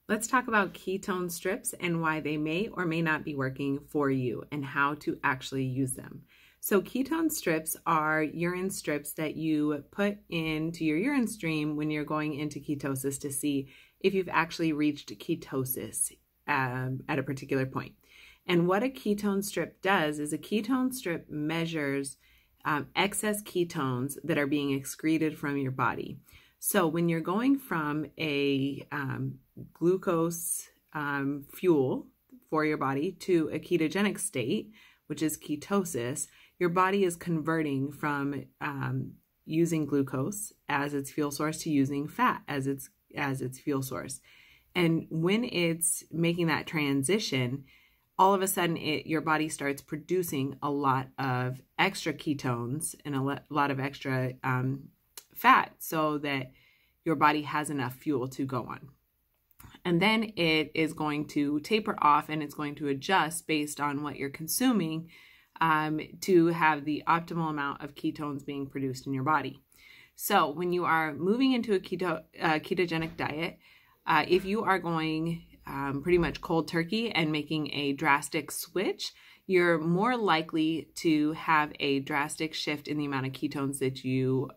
Let's talk about ketone strips and why they may or may not be working for you and how to actually use them. So ketone strips are urine strips that you put into your urine stream when you're going into ketosis to see if you've actually reached ketosis at a particular point. And what a ketone strip does is a ketone strip measures excess ketones that are being excreted from your body. So when you're going from a glucose fuel for your body to a ketogenic state, which is ketosis, your body is converting from using glucose as its fuel source to using fat as its fuel source. And when it's making that transition, all of a sudden your body starts producing a lot of extra ketones and a lot of extra fat so that your body has enough fuel to go on. And then it is going to taper off and it's going to adjust based on what you're consuming to have the optimal amount of ketones being produced in your body. So when you are moving into a ketogenic diet, if you are going pretty much cold turkey and making a drastic switch, you're more likely to have a drastic shift in the amount of ketones that you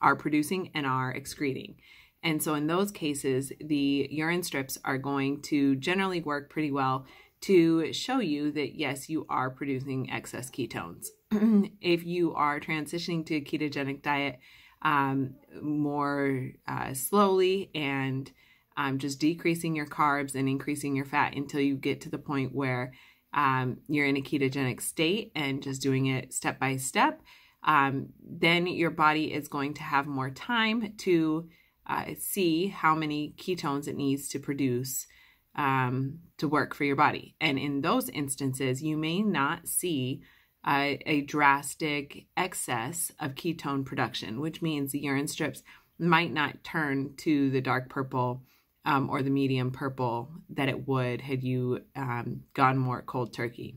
are producing and are excreting. And so in those cases, the urine strips are going to generally work pretty well to show you that, yes, you are producing excess ketones. If you are transitioning to a ketogenic diet more slowly and just decreasing your carbs and increasing your fat until you get to the point where you're in a ketogenic state and just doing it step by step, then your body is going to have more time to see how many ketones it needs to produce to work for your body. And in those instances, you may not see a drastic excess of ketone production, which means the urine strips might not turn to the dark purple or the medium purple that it would had you gone more cold turkey.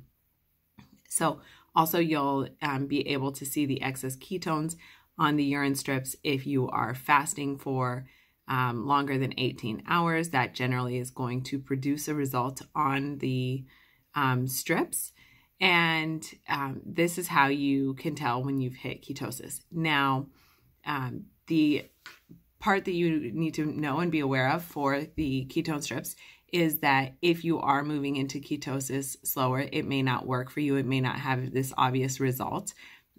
So also you'll be able to see the excess ketones on the urine strips if you are fasting for longer than 18 hours. That generally is going to produce a result on the strips. And this is how you can tell when you've hit ketosis. Now, the part that you need to know and be aware of for the ketone strips is that if you are moving into ketosis slower, it may not work for you. It may not have this obvious result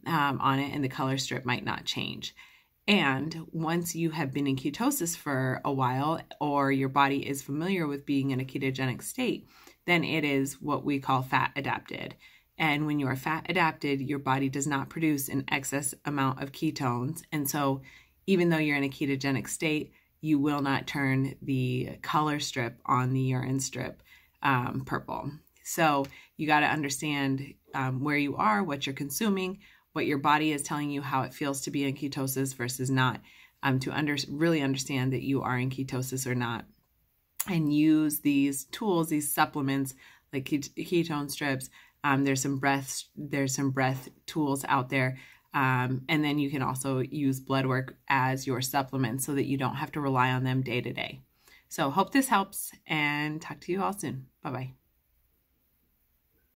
on it, and the color strip might not change. And once you have been in ketosis for a while, or your body is familiar with being in a ketogenic state, then it is what we call fat adapted. And when you are fat adapted, your body does not produce an excess amount of ketones. And so even though you're in a ketogenic state, you will not turn the color strip on the urine strip purple. So you got to understand where you are, what you're consuming, what your body is telling you, how it feels to be in ketosis versus not, to really understand that you are in ketosis or not. And use these tools, these supplements like ketone strips. There's some breath tools out there. And then you can also use blood work as your supplement so that you don't have to rely on them day to day. So hope this helps, and talk to you all soon. Bye-bye.